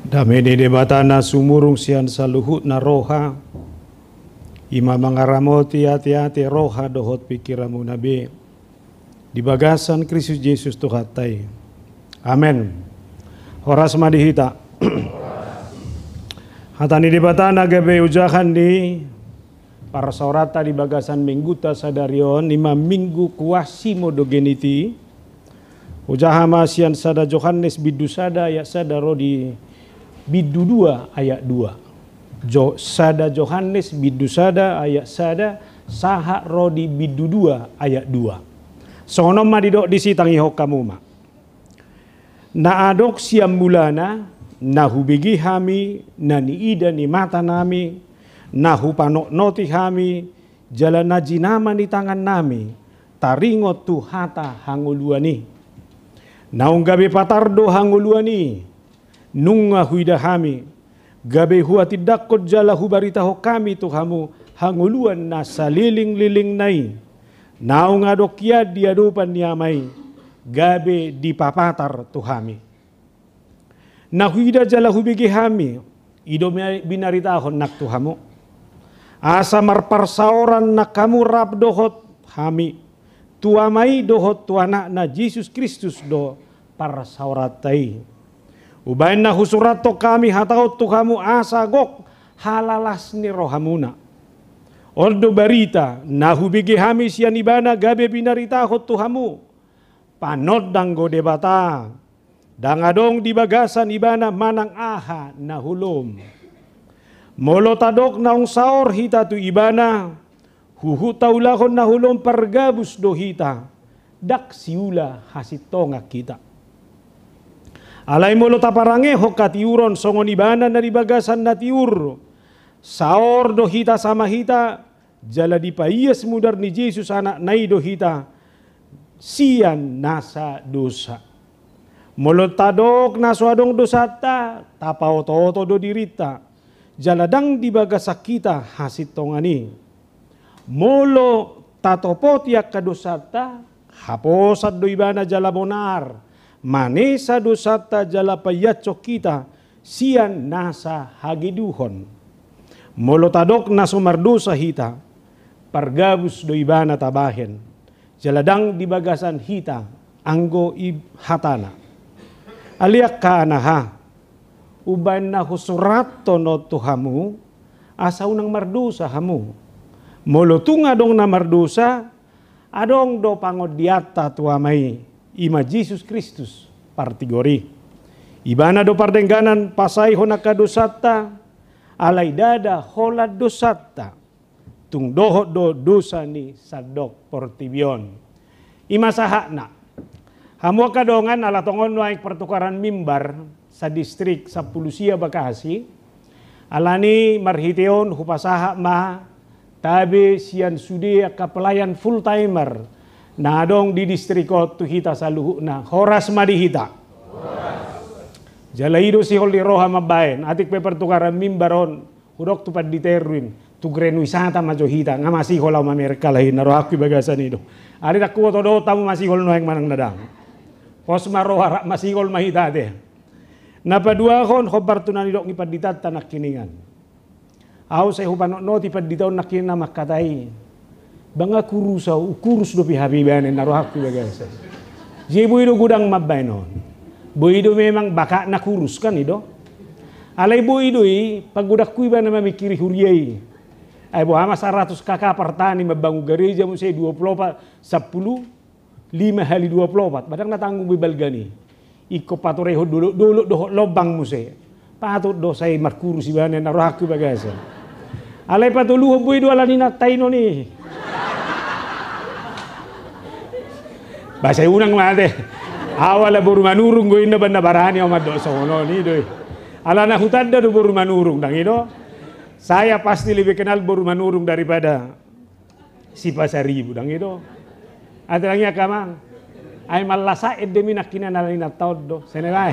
Dami di debatana sumurung sian saluhut na roha. Ima mangaramoti hati-hati roha dohot pikiramu nabi. Di bagasan Kristus Yesus Tuhatai. Amin. Horas madihita. Hatani debatana gabe ujahan di para saurata di bagasan mingguta sadarion 5 minggu kuasi modogeniti. Ujahama sian sada Yohanes bidu sada ayat sada rodi bidu 2 ayat 2. Sada Yohanes bidu sada ayat sada saha rodi bidu 2 ayat 2. Sonom madidok disitangi hokamu ma. Na adok siam bulana na hubigi hami na niida ni mata nami na hupanok noti hami jalan najinama ni tangan nami taringot tu hata hanguluani. Naung gabe patardo hanguluani nunga huida hami gabe huati dakot jala hubarita hokami tu hamu hanguluan na saliling-liling nai. Naung adokia diadupan niamai gabe di papatar tuhami. Nahuida jala hubigi hami ido binaritahon nak tuhamu. Asa marparsaoran nak kamu rab dohot hami. Tuamai dohot tuanak na Yesus Kristus do parsauratai. Ubain na husurato kami hataut tuhamu asa gok halalas ni rohamuna. Ordo barita nahubigi hami sian ibana gabe binarita hot tuhamu panod danggo debata dangadong di bagasan ibana manang aha nahulom molotadok naung saor hita tu ibana huhu taulahon nahulom pargabus do hita dak siula hasitonga kita alai molota parange hokatiuron songon ibana na di bagasan natiur saor do hita sama hita jala dipaias mudar ni Yesus anak nai do hita sian nasa dosa. Molotadok naswadong dosata tapao toto do dirita jaladang dibagasak kita hasit tongani. Molo tatopot yak kadosata haposat do ibana jala bonar manesa dosata jala payatso kita sian nasa hagiduhon. Molotadok nasumardosa hita pargabus do ibana tabahen jaladang di bagasan hita anggo hatana aliak kaanaha uban na husurato no tuhamu asa unang mardosa hamu molotunga dong na mardosa adong do pangodiata tuamai ima Yesus Kristus partigori ibana do pardengganan pasay honakadosata alay dada holad dosata tung dohot do dosa ni sadok portibion. Imasahakna. Hamu kadongan ala tongon waik pertukaran mimbar sa distrik sa Pulusia Bakasi. Alani marhiteon hupasaha ma tabi sian sudi ka pelayan full timer na adong di distrikot tu hita sa luhu na horas madihita. Jalaido si holi roha mabayan atik pe pertukaran mimbaron hudok tupad diterwin. Tugren wisata majohita nga masih holau mamerka lahin naro aku bagasan itu. Ari tak kuo todo tamu masih hol noeng manang nadang. Pos maroha masih hol mahita de. Napa dua kon khobar tunan dok ngipad ditat tanak kiningan. Au saya hupan no tipad ditaw nakin na makatai. Banga kurusau kurus do pi habibane naro aku bagasan. Jibu itu gudang mabainon. Bu itu memang baka na kurus kan itu. Alai bu itu pagudak kuiba na mamikiri huriai. Ay buhama 100 kakak pertani mabangun gereja musai 24 10 5 hali 24 badang natanggung bibalgani iko patureho dulu doh lobang musai patut do say markurus ibane narohaku bagasa alay patuluho boy do alani nataino ni basay unang mate awala buru manurung goy na banda barani o maddo sono ni doy ala na hutanda do buru manurung dangido. Saya pasti lebih kenal baru manurung daripada si pasaribu dang itu. Ada lagi kamang. Ay malasa edemi nakina nalina todo. Senelai.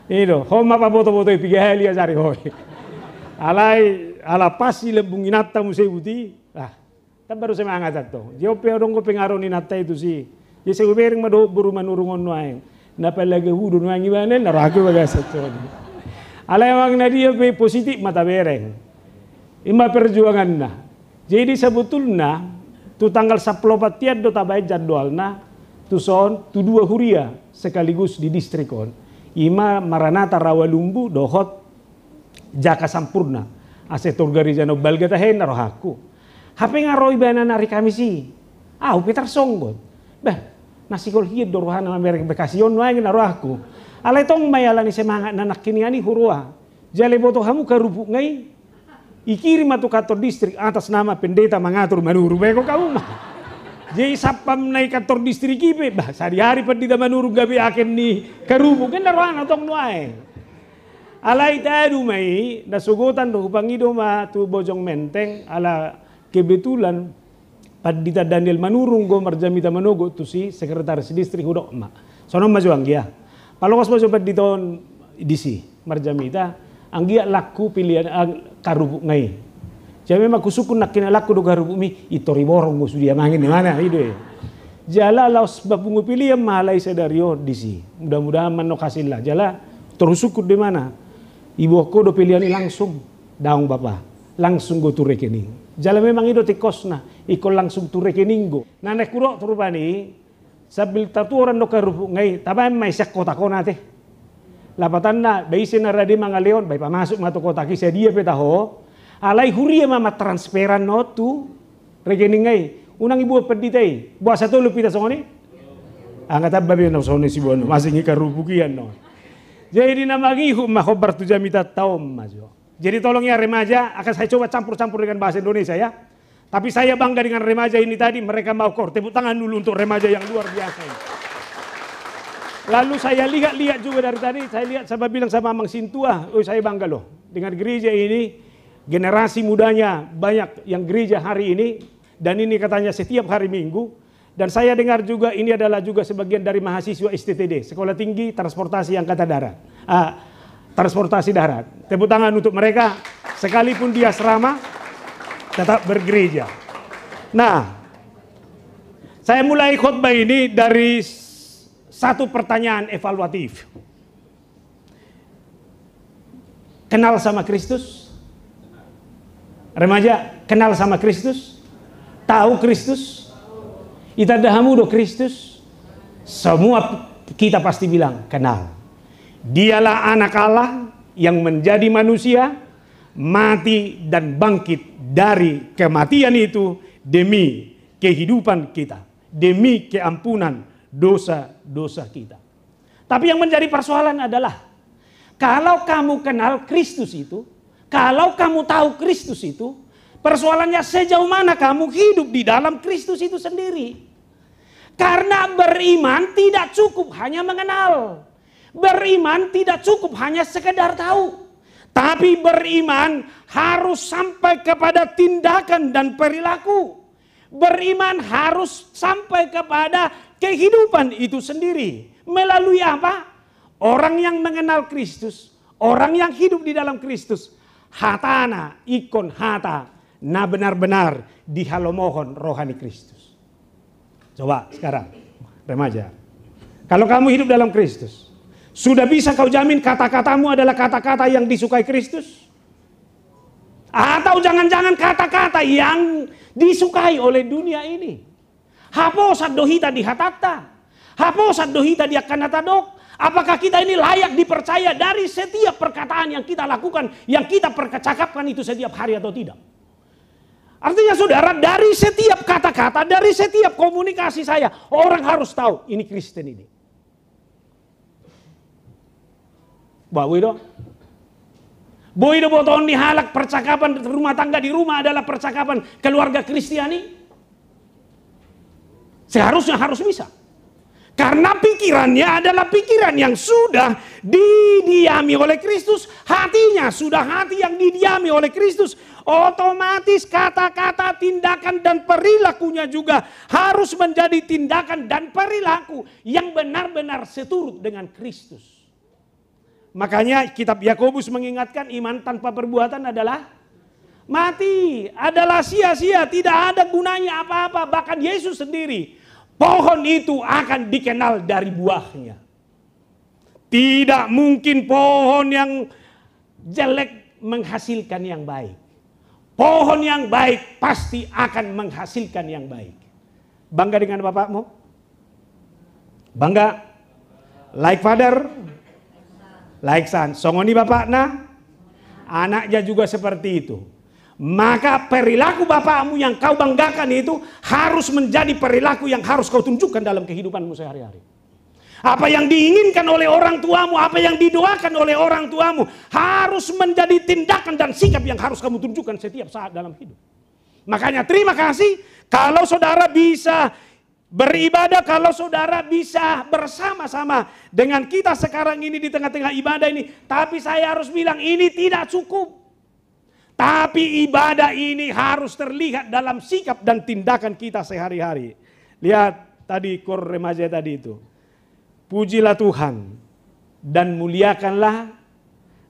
Itu, homa pa boto-boto ipigahali azari hoy. Alay ala pasti lembung inata musay buti. Ah, tan baru saya mangatat to. Dio peodong ko pengaro ni nata itu si. Ye segubering mado buru manurungon noay. Napalagi hudu noay ibanen narago bagasa to. Alewang na dia be positif mata bereng. Ima perjuangan na. Jadi sebetulnya tu tanggal 14 tiad do tabai jadwalna tu son tu 2 huria sekaligus di distrikon. Ima Maranata Rawalumbu dohot Jaka Sampurna. Asetor garijano balgata hen rohaku. Hape ngaroi bana nari kami si. Peter songgot. Bah, nasi kol hiet dorohana merek bekasion wae narohaku. Alay tong mayalani semangat nanak kini ani hurua. Jale boto hamu karupuk ngai. Ikirim atu kantor distrik atas nama pendeta mengatur manuru. Beko kamu mah. Jadi sapam naik kantor distrik ipe. Bah, sehari-hari pendeta manuru gabe akan ni karupuk. Kan narohana tong nuae. Alay tadu mai nasugutan do pangido ma tu Bojong Menteng ala kebetulan Pandita Daniel Manurung go marjamita manogo tu si sekretaris distrik hudok ma. Sono majuang dia. Palongos mo sobat di tahun DC marjamita anggia laku pilihan karubuk ngai. Jadi memang kusukun nak kena laku do karubuk mi itori borong go sudia mangin di mana ide. Jala laos babungu pilihan malai sedario DC. Mudah-mudahan mano kasih jala terusukut di mana. Ibu aku do pilihan langsung daung bapak langsung go tu rekening. Jala memang itu tikosna iko langsung tu rekening go. Nanek kuro turupani sabil tatu orang do karupuk ngai tabay may sak kota ko nate. Lapatan na baisin na radi mga leon bay pamasok mato kota ki sa dia petaho. Alay huria mama transferan no tu rekening ngai. Unang ibu peditay. Buat satu lupita songoni. Angkat babi na songoni si bono masing ikarupukian no. Jadi namagi mahobar tu jamita taom majo. Jadi tolong ya remaja akan saya coba campur-campur dengan bahasa Indonesia ya. Tapi saya bangga dengan remaja ini tadi, mereka mau tepuk tangan dulu untuk remaja yang luar biasa ini. Lalu saya lihat juga dari tadi, saya lihat sama bilang sama Mang Sintua, saya bangga loh dengan gereja ini, generasi mudanya banyak yang gereja hari ini, dan ini katanya setiap hari Minggu. Dan saya dengar juga ini adalah juga sebagian dari mahasiswa STTD, Sekolah Tinggi Transportasi Angkatan Darat. Transportasi darat. Tepuk tangan untuk mereka, sekalipun dia asrama, tetap bergereja. Nah, saya mulai khotbah ini dari satu pertanyaan evaluatif. Kenal sama Kristus? Remaja, kenal sama Kristus? Tahu Kristus? Itadahamu do Kristus? Semua kita pasti bilang kenal. Dialah anak Allah yang menjadi manusia, mati dan bangkit dari kematian itu demi kehidupan kita, demi keampunan dosa-dosa kita. Tapi yang menjadi persoalan adalah kalau kamu kenal Kristus itu, kalau kamu tahu Kristus itu, persoalannya sejauh mana kamu hidup di dalam Kristus itu sendiri. Karena beriman tidak cukup hanya mengenal. Beriman tidak cukup hanya sekedar tahu. Tapi beriman harus sampai kepada tindakan dan perilaku. Beriman harus sampai kepada kehidupan itu sendiri. Melalui apa? Orang yang mengenal Kristus. Orang yang hidup di dalam Kristus. Hatana ikon hata. Na benar-benar dihalomohon rohani Kristus. Coba sekarang remaja. Kalau kamu hidup dalam Kristus. Sudah bisa kau jamin kata-katamu adalah kata-kata yang disukai Kristus? Atau jangan-jangan kata-kata yang disukai oleh dunia ini? Haposat dohita di hatata. Haposat dohita di akanatadok. Apakah kita ini layak dipercaya dari setiap perkataan yang kita lakukan, yang kita percakapkan itu setiap hari atau tidak? Artinya saudara, dari setiap kata-kata, dari setiap komunikasi saya, orang harus tahu ini Kristen ini. Boido boton dihalak percakapan rumah tangga di rumah adalah percakapan keluarga Kristiani. Seharusnya harus bisa. Karena pikirannya adalah pikiran yang sudah didiami oleh Kristus. Hatinya sudah hati yang didiami oleh Kristus. Otomatis kata-kata, tindakan dan perilakunya juga harus menjadi tindakan dan perilaku yang benar-benar seturut dengan Kristus. Makanya kitab Yakobus mengingatkan iman tanpa perbuatan adalah mati. Adalah sia-sia, tidak ada gunanya apa-apa. Bahkan Yesus sendiri, pohon itu akan dikenal dari buahnya. Tidak mungkin pohon yang jelek menghasilkan yang baik. Pohon yang baik pasti akan menghasilkan yang baik. Bangga dengan bapakmu? Bangga? Like father? Like son. Songoni bapakna? Anaknya juga seperti itu. Maka perilaku bapakmu yang kau banggakan itu harus menjadi perilaku yang harus kau tunjukkan dalam kehidupanmu sehari-hari. Apa yang diinginkan oleh orang tuamu, apa yang didoakan oleh orang tuamu harus menjadi tindakan dan sikap yang harus kamu tunjukkan setiap saat dalam hidup. Makanya terima kasih kalau saudara bisa beribadah, kalau saudara bisa bersama-sama dengan kita sekarang ini di tengah-tengah ibadah ini. Tapi saya harus bilang ini tidak cukup. Tapi ibadah ini harus terlihat dalam sikap dan tindakan kita sehari-hari. Lihat tadi kor remaja tadi itu. Pujilah Tuhan dan muliakanlah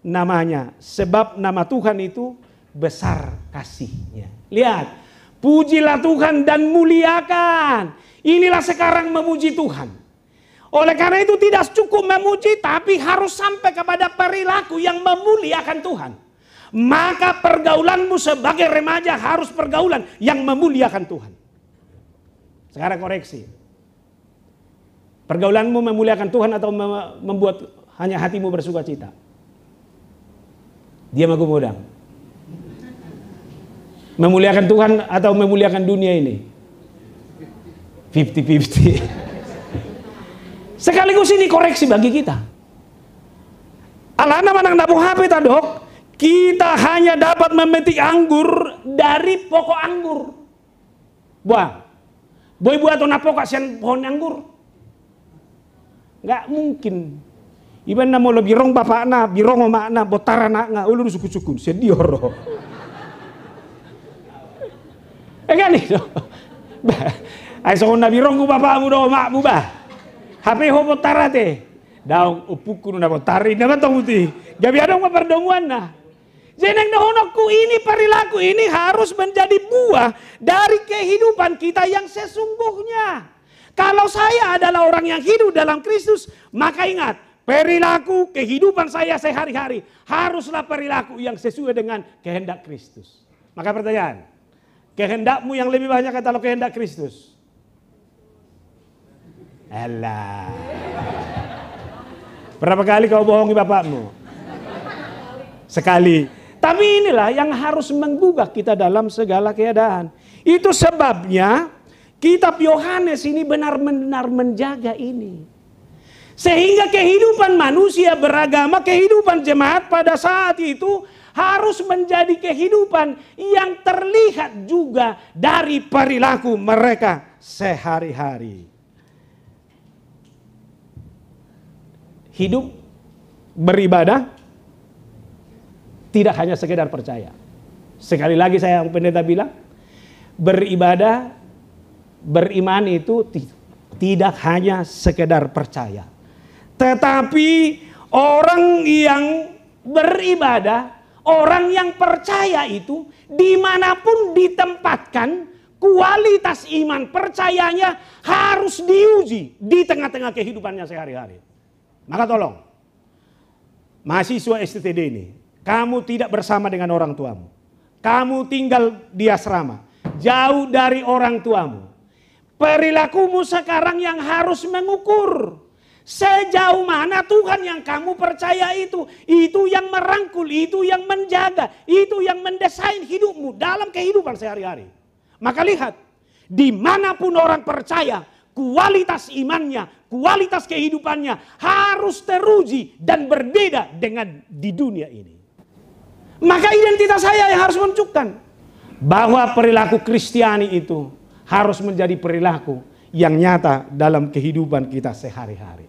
namanya. Sebab nama Tuhan itu besar kasih-Nya. Lihat, pujilah Tuhan dan muliakan. Inilah sekarang memuji Tuhan. Oleh karena itu tidak cukup memuji, tapi harus sampai kepada perilaku yang memuliakan Tuhan. Maka pergaulanmu sebagai remaja harus pergaulan yang memuliakan Tuhan. Sekarang koreksi. Pergaulanmu memuliakan Tuhan atau membuat hanya hatimu bersuka cita? Diam aku modang. Memuliakan Tuhan atau memuliakan dunia ini? 50-50. Sekaligus ini koreksi bagi kita. Alana manang dapu HP tadok, kita hanya dapat memetik anggur dari pokok anggur. Buang. Boy buat na pokok sian pohon anggur. Nggak mungkin. Iban na mo lo birong bapak na, birong omak na, botara na nga, ulu suku-suku, sedioro. Kan itu. Ay so na birong ko bapakmu do omakmu ba. HP ho botara te. Daong upukku na botari naman tong uti. Gabi adong maperdonguan na. Jeneng nahonokku ini perilaku ini harus menjadi buah dari kehidupan kita yang sesungguhnya. Kalau saya adalah orang yang hidup dalam Kristus, maka ingat, perilaku kehidupan saya sehari-hari haruslah perilaku yang sesuai dengan kehendak Kristus. Maka pertanyaan, kehendakmu yang lebih banyak atau kehendak Kristus? Alah. Berapa kali kau bohongi bapakmu? Sekali. Tapi inilah yang harus menggugah kita dalam segala keadaan. Itu sebabnya Kitab Yohanes ini benar-benar menjaga ini. Sehingga kehidupan manusia beragama, kehidupan jemaat pada saat itu harus menjadi kehidupan yang terlihat juga dari perilaku mereka sehari-hari. Hidup beribadah tidak hanya sekedar percaya. Sekali lagi saya yang pendeta bilang, beribadah beriman itu tidak hanya sekedar percaya. Tetapi orang yang beribadah, orang yang percaya itu dimanapun ditempatkan, kualitas iman percayanya harus diuji di tengah-tengah kehidupannya sehari-hari. Maka tolong, mahasiswa STTD ini, kamu tidak bersama dengan orang tuamu. Kamu tinggal di asrama, jauh dari orang tuamu. Perilakumu sekarang yang harus mengukur sejauh mana Tuhan yang kamu percaya itu yang merangkul, itu yang menjaga, itu yang mendesain hidupmu dalam kehidupan sehari-hari. Maka lihat, dimanapun orang percaya, kualitas imannya, kualitas kehidupannya harus teruji dan berbeda dengan di dunia ini. Maka identitas saya yang harus menunjukkan bahwa perilaku Kristiani itu harus menjadi perilaku yang nyata dalam kehidupan kita sehari-hari.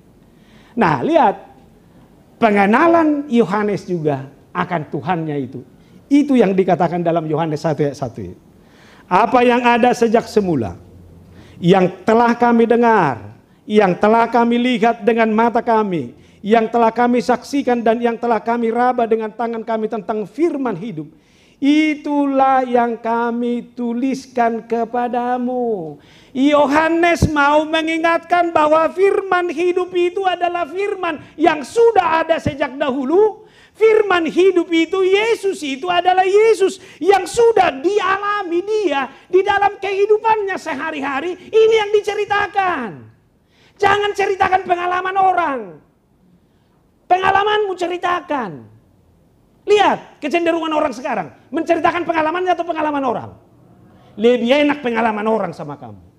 Nah, lihat, pengenalan Yohanes juga akan Tuhannya itu. Itu yang dikatakan dalam Yohanes 1 ayat 1. Apa yang ada sejak semula, yang telah kami dengar, yang telah kami lihat dengan mata kami, yang telah kami saksikan dan yang telah kami raba dengan tangan kami tentang firman hidup, itulah yang kami tuliskan kepadamu. Yohanes mau mengingatkan bahwa firman hidup itu adalah firman yang sudah ada sejak dahulu. Firman hidup itu, Yesus itu adalah Yesus yang sudah dialami dia di dalam kehidupannya sehari-hari. Ini yang diceritakan. Jangan ceritakan pengalaman orang. Pengalamanmu ceritakan. Lihat kecenderungan orang sekarang. Menceritakan pengalamannya atau pengalaman orang? Lebih enak pengalaman orang sama kamu.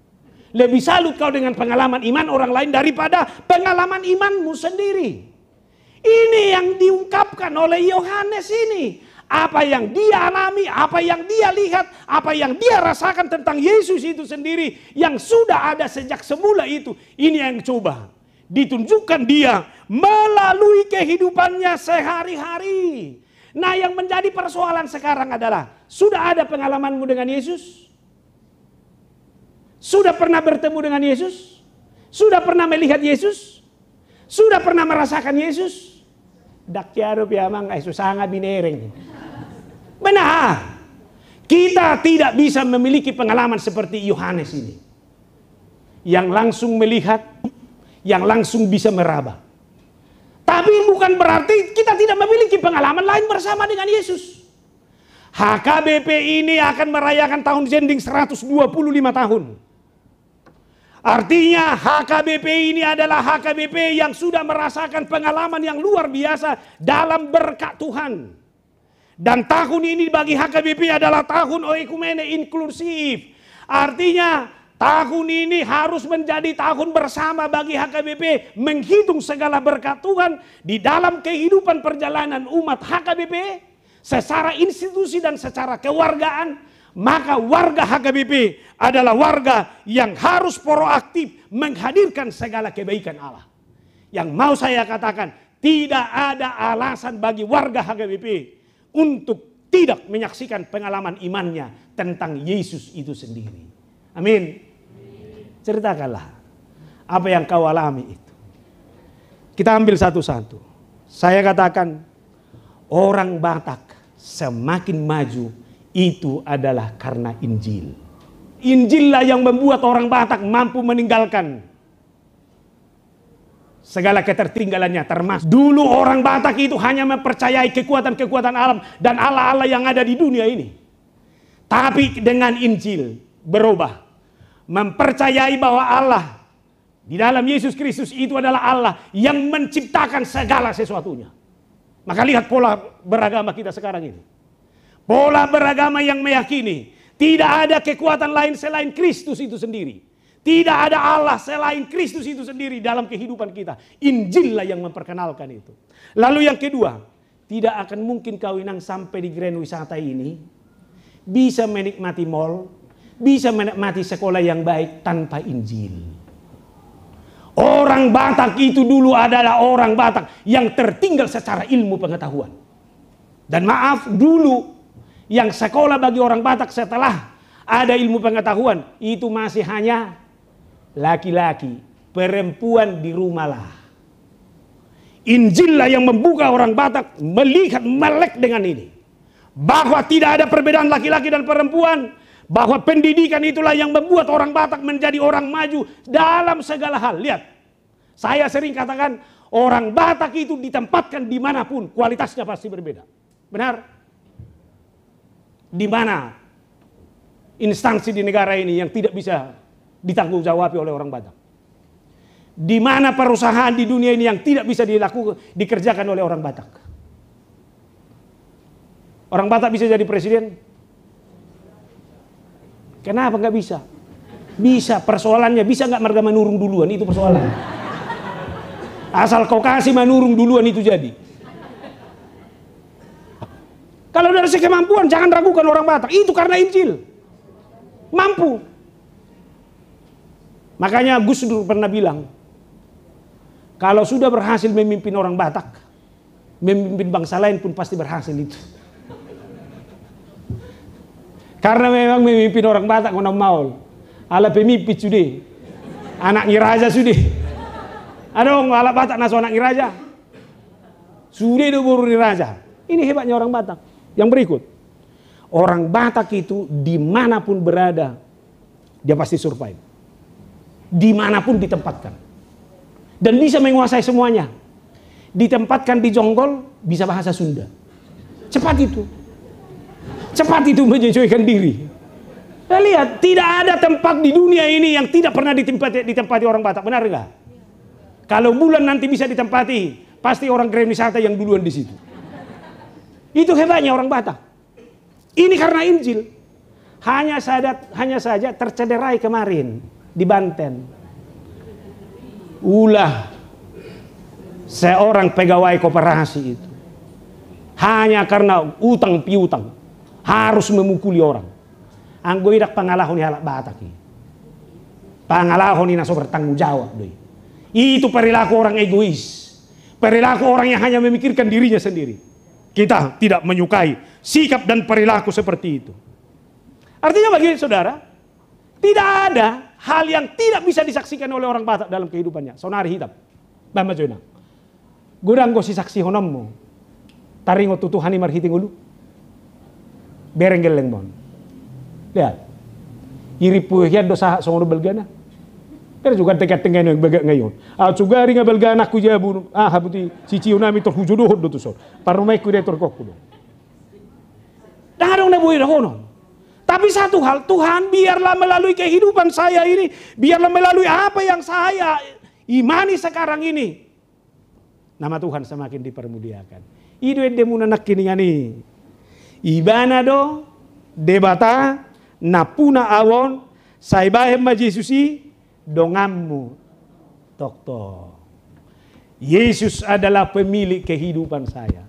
Lebih salut kau dengan pengalaman iman orang lain daripada pengalaman imanmu sendiri. Ini yang diungkapkan oleh Yohanes ini. Apa yang dia alami, apa yang dia lihat, apa yang dia rasakan tentang Yesus itu sendiri. Yang sudah ada sejak semula itu. Ini yang coba ditunjukkan dia melalui kehidupannya sehari-hari. Nah, yang menjadi persoalan sekarang adalah, sudah ada pengalamanmu dengan Yesus? Sudah pernah bertemu dengan Yesus? Sudah pernah melihat Yesus? Sudah pernah merasakan Yesus? Dak tiaro piamang susanga binereng. Benar. Kita tidak bisa memiliki pengalaman seperti Yohanes ini. Yang langsung melihat, yang langsung bisa meraba. Tapi bukan berarti kita tidak memiliki pengalaman lain bersama dengan Yesus. HKBP ini akan merayakan tahun jending 125 tahun. Artinya HKBP ini adalah HKBP yang sudah merasakan pengalaman yang luar biasa dalam berkat Tuhan. Dan tahun ini bagi HKBP adalah tahun oikumene inklusif. Artinya tahun ini harus menjadi tahun bersama bagi HKBP. Menghitung segala berkat Tuhan di dalam kehidupan perjalanan umat HKBP. Secara institusi dan secara kewargaan. Maka warga HKBP adalah warga yang harus proaktif menghadirkan segala kebaikan Allah. Yang mau saya katakan, tidak ada alasan bagi warga HKBP untuk tidak menyaksikan pengalaman imannya tentang Yesus itu sendiri. Amin. Ceritakanlah apa yang kau alami itu. Kita ambil satu-satu. Saya katakan, orang Batak semakin maju itu adalah karena Injil. Injillah yang membuat orang Batak mampu meninggalkan segala ketertinggalannya. Termasuk dulu orang Batak itu hanya mempercayai kekuatan-kekuatan alam dan Allah-Allah yang ada di dunia ini. Tapi dengan Injil berubah. Mempercayai bahwa Allah di dalam Yesus Kristus itu adalah Allah yang menciptakan segala sesuatunya. Maka lihat pola beragama kita sekarang ini. Pola beragama yang meyakini tidak ada kekuatan lain selain Kristus itu sendiri. Tidak ada Allah selain Kristus itu sendiri dalam kehidupan kita. Injillah yang memperkenalkan itu. Lalu yang kedua, tidak akan mungkin kawinang sampai di Grand Wisata ini bisa menikmati mall, bisa menikmati sekolah yang baik tanpa Injil. Orang Batak itu dulu adalah orang Batak yang tertinggal secara ilmu pengetahuan. Dan maaf, dulu yang sekolah bagi orang Batak setelah ada ilmu pengetahuan itu masih hanya laki-laki, perempuan di rumahlah. Injillah yang membuka orang Batak melihat melek dengan ini. Bahwa tidak ada perbedaan laki-laki dan perempuan. Bahwa pendidikan itulah yang membuat orang Batak menjadi orang maju dalam segala hal. Lihat, saya sering katakan orang Batak itu ditempatkan dimanapun kualitasnya pasti berbeda. Benar? Di mana instansi di negara ini yang tidak bisa ditanggungjawab oleh orang Batak? Di mana perusahaan di dunia ini yang tidak bisa dikerjakan oleh orang Batak? Orang Batak bisa jadi presiden? Kenapa nggak bisa? Bisa, persoalannya bisa nggak marga menurung duluan, itu persoalan. Asal kau kasih menurung duluan itu jadi. Kalau dari segi kemampuan jangan ragukan orang Batak, itu karena Injil. Mampu. Makanya Gus Dur pernah bilang, kalau sudah berhasil memimpin orang Batak, memimpin bangsa lain pun pasti berhasil itu. Karena memang memimpin orang Batak orang mau. Ala pemimpin sudah. Anak Raja sudah. Adong ala Batak naso anak Raja. Sudah do baru di Raja. Ini hebatnya orang Batak. Yang berikut, orang Batak itu dimanapun berada, dia pasti survive. Dimanapun ditempatkan. Dan bisa menguasai semuanya. Ditempatkan di Jonggol, bisa bahasa Sunda. Cepat itu menyesuaikan diri. Kita lihat, tidak ada tempat di dunia ini yang tidak pernah ditempati orang Batak, benar nggak? Kalau bulan nanti bisa ditempati, pasti orang Grand Wisata yang duluan di situ. Itu hebatnya orang Batak. Ini karena Injil. Hanya saja tercederai kemarin di Banten. Ulah seorang pegawai koperasi itu. Hanya karena utang piutang harus memukuli orang. Anggo idak pangalahon halak Batak. Pangalahon ina so bertanggung jawab. Itu perilaku orang egois. Perilaku orang yang hanya memikirkan dirinya sendiri. Kita tidak menyukai sikap dan perilaku seperti itu. Artinya bagi saudara, tidak ada hal yang tidak bisa disaksikan oleh orang Batak dalam kehidupannya. Sonari hitam. Bama joina. Gurang go si saksi honommu. Taringo tutuhani marhiting ulu. Berenggel lengmon. Lihat. Iripu hiad dosa songono belgana. Pero juga tengah-tengah yang bagak ngayon. Juga ringa belgana ku jabu. Habuti si ciunami terhujudohod do tusor. Parumay ku dia terkokulo. Darong na buhay na kono. Tapi satu hal, Tuhan biarlah melalui kehidupan saya ini, biarlah melalui apa yang saya imani sekarang ini, nama Tuhan semakin dipermuliakan. Idu ende munanak kini ngani. Ibana do debata napuna awon saibahem majisusi dongammu tokto. Yesus adalah pemilik kehidupan saya.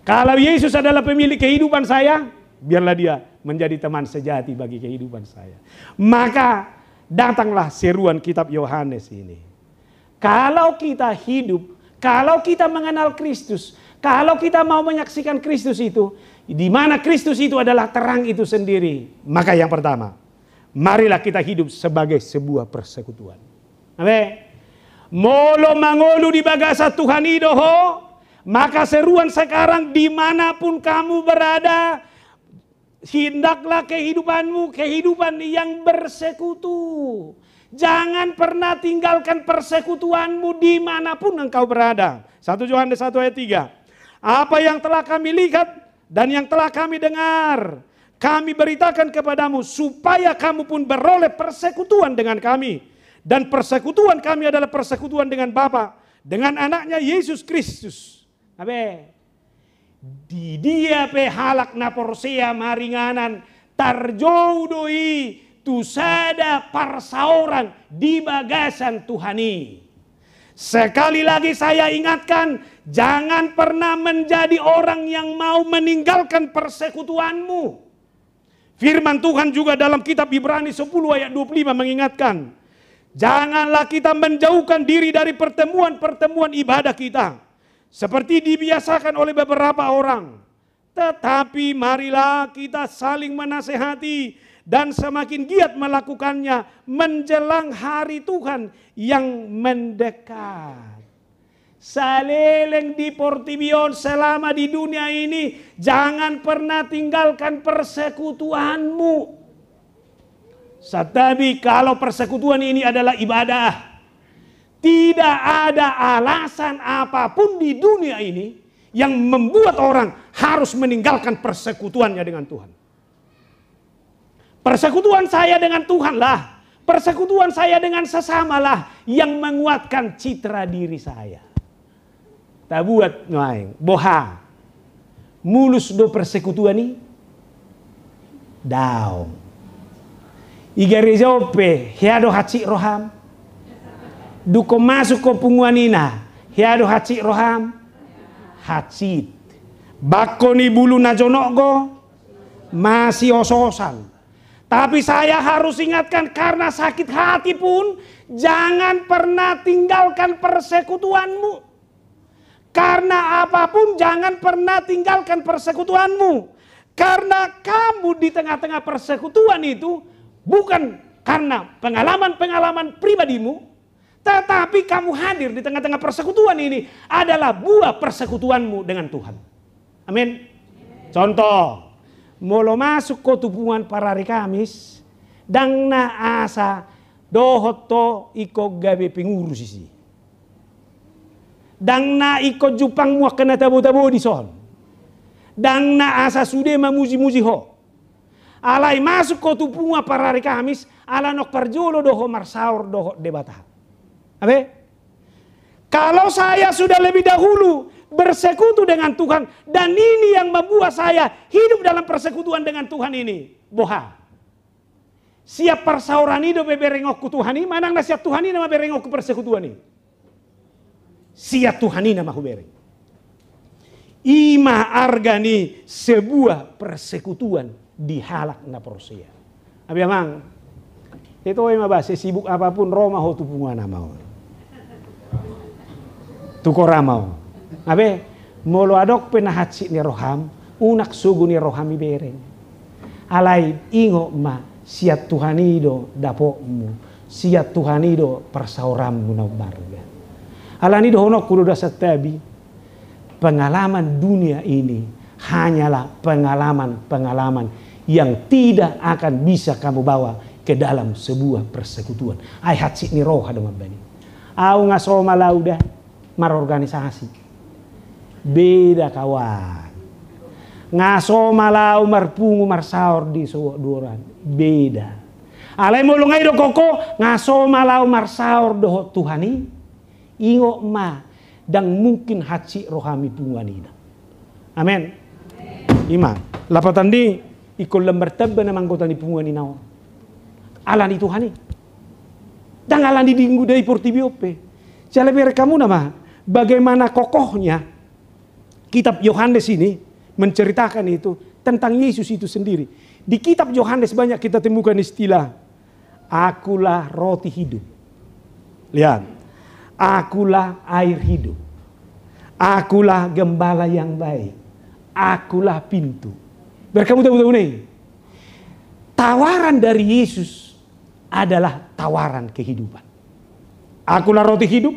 Kalau Yesus adalah pemilik kehidupan saya, biarlah dia menjadi teman sejati bagi kehidupan saya. Maka datanglah seruan kitab Yohanes ini. Kalau kita hidup, kalau kita mengenal Kristus, kalau kita mau menyaksikan Kristus itu, di mana Kristus itu adalah terang itu sendiri. Maka yang pertama, marilah kita hidup sebagai sebuah persekutuan. Amin. Molo mangolu di bagasa Tuhan idoho, maka seruan sekarang dimanapun kamu berada, hendaklah kehidupanmu kehidupan yang bersekutu. Jangan pernah tinggalkan persekutuanmu dimanapun engkau berada. 1 Yohanes 1 ayat 3. Apa yang telah kami lihat dan yang telah kami dengar, kami beritakan kepadamu supaya kamu pun beroleh persekutuan dengan kami. Dan persekutuan kami adalah persekutuan dengan Bapa, dengan anaknya Yesus Kristus. Abe. Di dia pe halak na porsea maringanan tarjoudoi tusada parsaoran di bagasan Tuhani. Sekali lagi saya ingatkan, jangan pernah menjadi orang yang mau meninggalkan persekutuanmu. Firman Tuhan juga dalam kitab Ibrani 10 ayat 25 mengingatkan, janganlah kita menjauhkan diri dari pertemuan-pertemuan ibadah kita, seperti dibiasakan oleh beberapa orang. Tetapi marilah kita saling menasehati dan semakin giat melakukannya menjelang hari Tuhan yang mendekat. Saleleng di Portibion selama di dunia ini, jangan pernah tinggalkan persekutuanmu. Tetapi kalau persekutuan ini adalah ibadah, tidak ada alasan apapun di dunia ini yang membuat orang harus meninggalkan persekutuannya dengan Tuhan. Persekutuan saya dengan Tuhanlah, persekutuan saya dengan sesamalah yang menguatkan citra diri saya. Tak buat ngaing, boha, mulus do persekutuan ini, daun. Igarejope, hiado haci roham, duko masuk ke punguanina, hiado haci roham, hacit. Bakoni bulu najonogo, masih ososan. Tapi saya harus ingatkan, karena sakit hati pun jangan pernah tinggalkan persekutuanmu. Karena apapun jangan pernah tinggalkan persekutuanmu. Karena kamu di tengah-tengah persekutuan itu bukan karena pengalaman-pengalaman pribadimu, tetapi kamu hadir di tengah-tengah persekutuan ini adalah buah persekutuanmu dengan Tuhan. Amin. Contoh, molo masuk ko tupungan para hari Kamis, dang na asa dohot to iko gabe pingurus isi. Dang na ikut Jepang muak kena tabu-tabu di son. Dang na asa sude mamuji-muji ho. Alai masuk ko tupunga para hari Kamis, ala nok parjolo doho marsaur doho debata. Abe? Kalau saya sudah lebih dahulu bersekutu dengan Tuhan, dan ini yang membuat saya hidup dalam persekutuan dengan Tuhan ini, boha. Siap persauran hidup berengok ku Tuhan ini, manang na siap Tuhan ini nama berengok ku persekutuan ini. Siap Tuhan ini nama ku bereng. Ima argani sebuah persekutuan dihalak na prosia. Abi amang, itu ima bahasa sibuk apapun Roma ho tupungan nama. Tukoramau. Abe, molo adok penahatsi ni roham, unak sugu ni rohami bereng. Alai ingo ma siat Tuhanido dapokmu, siat Tuhanido persaurammu na barga. Alani do honok kudu dasar tabi. Pengalaman dunia ini hanyalah pengalaman-pengalaman yang tidak akan bisa kamu bawa ke dalam sebuah persekutuan. Ai hatsi ni roh ada mabani. Au ngaso malauda marorganisasi. Beda kawan. Ngaso malau marpungu marsaur di duran. Beda. Alai mulungai do koko ngaso malau marsaur do Tuhani. Ingo ma dan mungkin hatsi rohami punganina. Amin. Ima. Lapatan di ikut lembar tebbe na manggota ni punganina. Alani Tuhani. Dan alani dinggu dari portibiope. Jale biar kamu nama bagaimana kokohnya kitab Yohanes ini menceritakan itu tentang Yesus itu sendiri. Di kitab Yohanes banyak kita temukan istilah akulah roti hidup. Lihat. Akulah air hidup. Akulah gembala yang baik. Akulah pintu. Biar kamu tahu nih. Tawaran dari Yesus adalah tawaran kehidupan. Akulah roti hidup.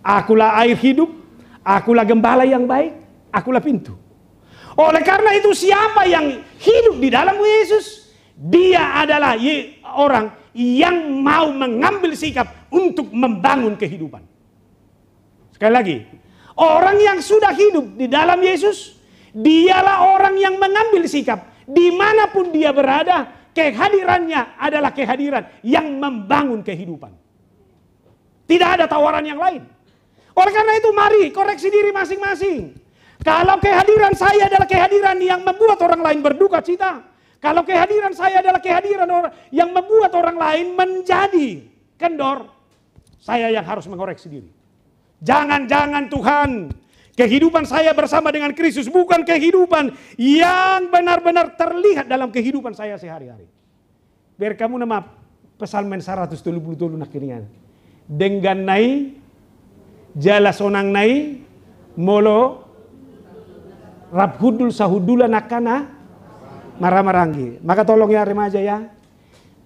Akulah air hidup. Akulah gembala yang baik. Akulah pintu. Oleh karena itu siapa yang hidup di dalam Yesus, dia adalah orang yang mau mengambil sikap untuk membangun kehidupan. Sekali lagi, orang yang sudah hidup di dalam Yesus, dialah orang yang mengambil sikap. Dimanapun dia berada, kehadirannya adalah kehadiran yang membangun kehidupan. Tidak ada tawaran yang lain. Oleh karena itu mari koreksi diri masing-masing. Kalau kehadiran saya adalah kehadiran yang membuat orang lain berduka cita. Kalau kehadiran saya adalah kehadiran yang membuat orang lain menjadi kendor, saya yang harus mengoreksi diri. Jangan-jangan Tuhan, kehidupan saya bersama dengan Kristus bukan kehidupan yang benar-benar terlihat dalam kehidupan saya sehari-hari. Biar kamu nama Psalmen 133 nak kinian. Dengan nai, jala sonang nai, molo, rabhudul sahudula nakana, marah-maranggi. Maka tolong ya remaja ya,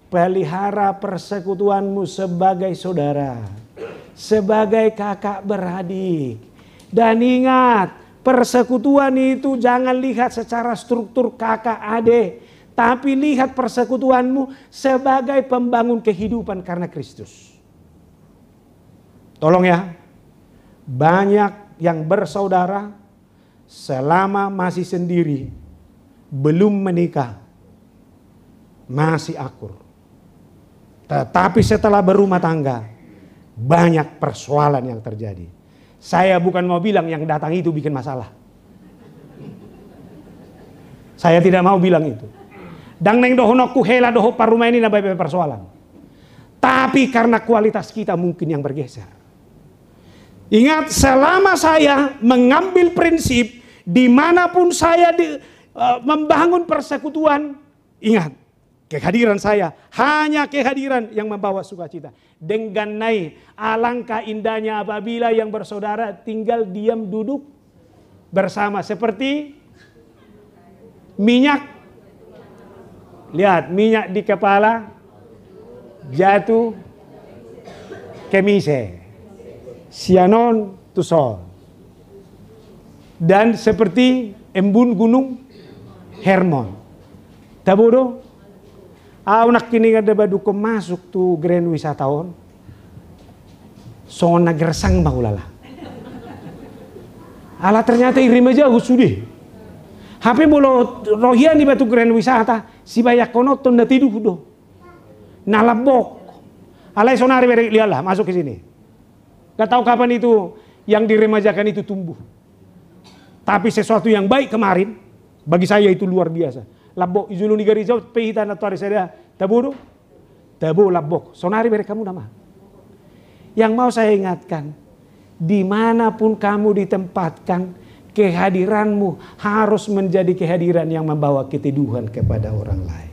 pelihara persekutuanmu sebagai saudara. Sebagai kakak beradik. Dan ingat, persekutuan itu jangan lihat secara struktur kakak adik. Tapi lihat persekutuanmu sebagai pembangun kehidupan karena Kristus. Tolong ya. Banyak yang bersaudara selama masih sendiri. Belum menikah. Masih akur. Tetapi setelah berumah tangga. Banyak persoalan yang terjadi. Saya bukan mau bilang yang datang itu bikin masalah. Saya tidak mau bilang itu. Dang neng doho nokku hela doho paruma ini nabai persoalan. Tapi karena kualitas kita mungkin yang bergeser. Ingat, selama saya mengambil prinsip dimanapun saya membangun persekutuan, ingat. Kehadiran saya hanya kehadiran yang membawa sukacita. Dengan naik alangkah indahnya apabila yang bersaudara tinggal diam duduk bersama seperti minyak. Lihat minyak di kepala jatuh ke mise. Sianon tusol. Dan seperti embun gunung Hermon. Tabodo. Nak kini ada baduko masuk tu grand wisatawan. So nagersang mahulala. Ala ternyata irima jauh sudah. HP mulu rohian di batu keren wisata. Si banyak konoton na tidur do. Nalabok. Alai sonari beri lihatlah masuk ke sini. Gak tahu kapan itu yang diremajakan itu tumbuh. Tapi sesuatu yang baik kemarin bagi saya itu luar biasa. Labok izulu nigari jauh pehitan atau hari saya tabu labok. Sonari beri kamu nama. Yang mau saya ingatkan, dimanapun kamu ditempatkan, kehadiranmu harus menjadi kehadiran yang membawa keteduhan kepada orang lain.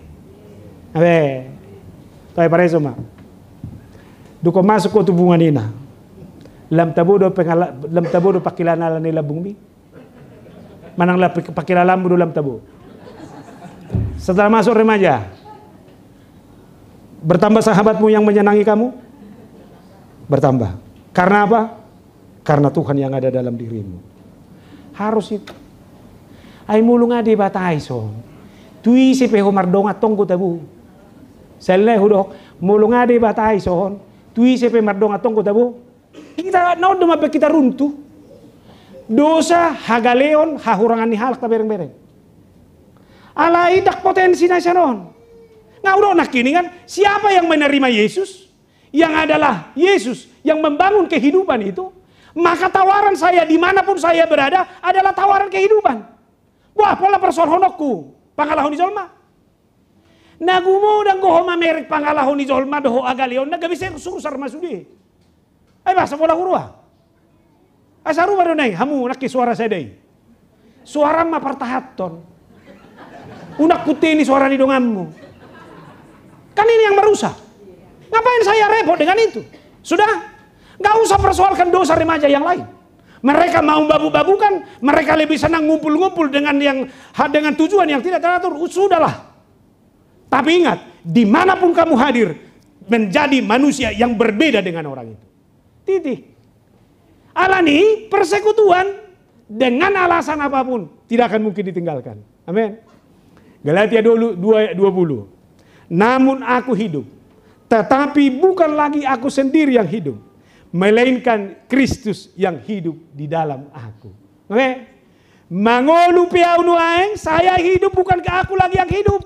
Abe, tahu para semua. Duko masuk ke hubungan ini. Lam tabodo pakilala nila bumi. Manang pakilalam mo lam tabo. Setelah masuk remaja, bertambah sahabatmu yang menyenangi kamu? Bertambah. Karena apa? Karena Tuhan yang ada dalam dirimu. Harus itu. Ay mulung ade batay son. Tui si peho mardonga tongko tabu. Sele hudok mulung ade batay son. Tui si peho mardonga tongko tabu. Kita naon dumape kita runtuh. Dosa hagaleon hahurangan ni halak ta bereng-bereng. Alai dak potensi na siya ron. Ngauro nak kini kan siapa yang menerima Yesus? Yang adalah Yesus yang membangun kehidupan itu, maka tawaran saya dimanapun saya berada adalah tawaran kehidupan. Wah, pola persorhonokku, pangalahon ni Jolma. Nagumo dan gohoma merik pangalahon ni Jolma doho agalion na gabi saya susar masudi. Ay basa pola hurua. Asaru baru nai, hamu nak suara saya dai. Suara ma partahaton. Unak putih ini suara di dongammu. Kan ini yang merusak. Ngapain saya repot dengan itu? Sudah, nggak usah persoalkan dosa remaja yang lain. Mereka mau babu-babukan, mereka lebih senang ngumpul-ngumpul dengan tujuan yang tidak teratur. Sudahlah. Tapi ingat, dimanapun kamu hadir, menjadi manusia yang berbeda dengan orang itu. Titik. Alani persekutuan dengan alasan apapun tidak akan mungkin ditinggalkan. Amin. Galatia 2:20. Namun aku hidup, tetapi bukan lagi aku sendiri yang hidup, melainkan Kristus yang hidup di dalam aku. Oke? Mangolu piau nuaeng, saya hidup bukan ke aku lagi yang hidup,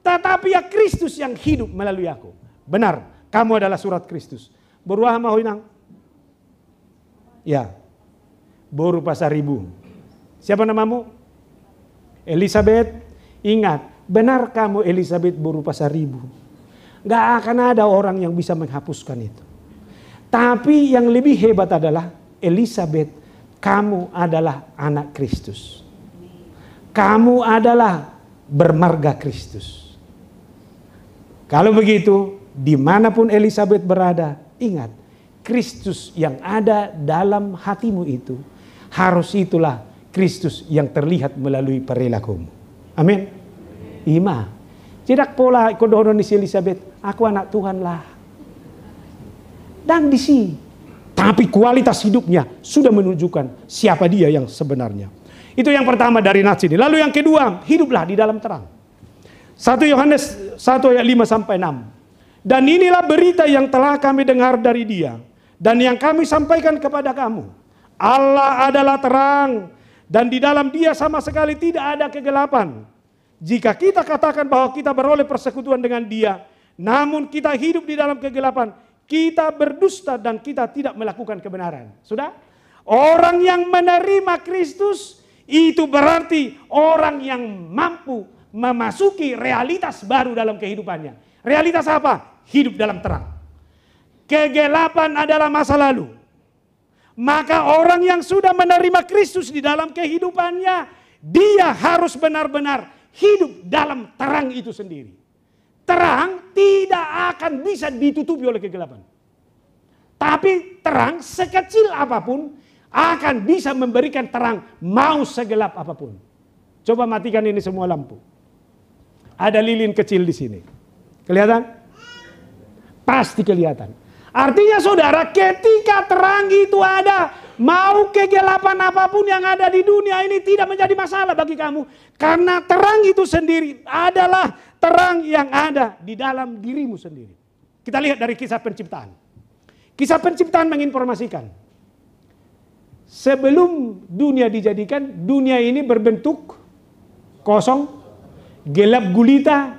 tetapi ya Kristus yang hidup melalui aku. Benar, kamu adalah surat Kristus. Beruah mahoinang. Ya. Boru Pasaribu. Siapa namamu? Elizabeth. Ingat, benar kamu Elizabeth Boru Pasaribu. Gak akan ada orang yang bisa menghapuskan itu. Tapi yang lebih hebat adalah Elizabeth, kamu adalah anak Kristus. Kamu adalah bermarga Kristus. Kalau begitu, dimanapun Elizabeth berada, ingat, Kristus yang ada dalam hatimu itu, harus itulah Kristus yang terlihat melalui perilakumu. Amin. Ima. Tidak pola kodohon ni si Elizabeth, aku anak Tuhan lah. Dan di sini, tapi kualitas hidupnya sudah menunjukkan siapa dia yang sebenarnya. Itu yang pertama dari nats ini. Lalu yang kedua, hiduplah di dalam terang. 1 Yohanes 1 ayat 5 sampai 6. Dan inilah berita yang telah kami dengar dari Dia dan yang kami sampaikan kepada kamu. Allah adalah terang dan di dalam Dia sama sekali tidak ada kegelapan. Jika kita katakan bahwa kita beroleh persekutuan dengan Dia, namun kita hidup di dalam kegelapan, kita berdusta dan kita tidak melakukan kebenaran. Sudah? Orang yang menerima Kristus itu berarti orang yang mampu memasuki realitas baru dalam kehidupannya. Realitas apa? Hidup dalam terang. Kegelapan adalah masa lalu. Maka orang yang sudah menerima Kristus di dalam kehidupannya, dia harus benar-benar hidup dalam terang itu sendiri. Terang tidak akan bisa ditutupi oleh kegelapan. Tapi terang sekecil apapun akan bisa memberikan terang mau segelap apapun. Coba matikan ini semua lampu. Ada lilin kecil di sini. Kelihatan? Pasti kelihatan. Artinya saudara, ketika terang itu ada, mau kegelapan apapun yang ada di dunia ini tidak menjadi masalah bagi kamu. Karena terang itu sendiri adalah terang yang ada di dalam dirimu sendiri. Kita lihat dari kisah penciptaan. Kisah penciptaan menginformasikan. Sebelum dunia dijadikan, dunia ini berbentuk kosong, gelap gulita,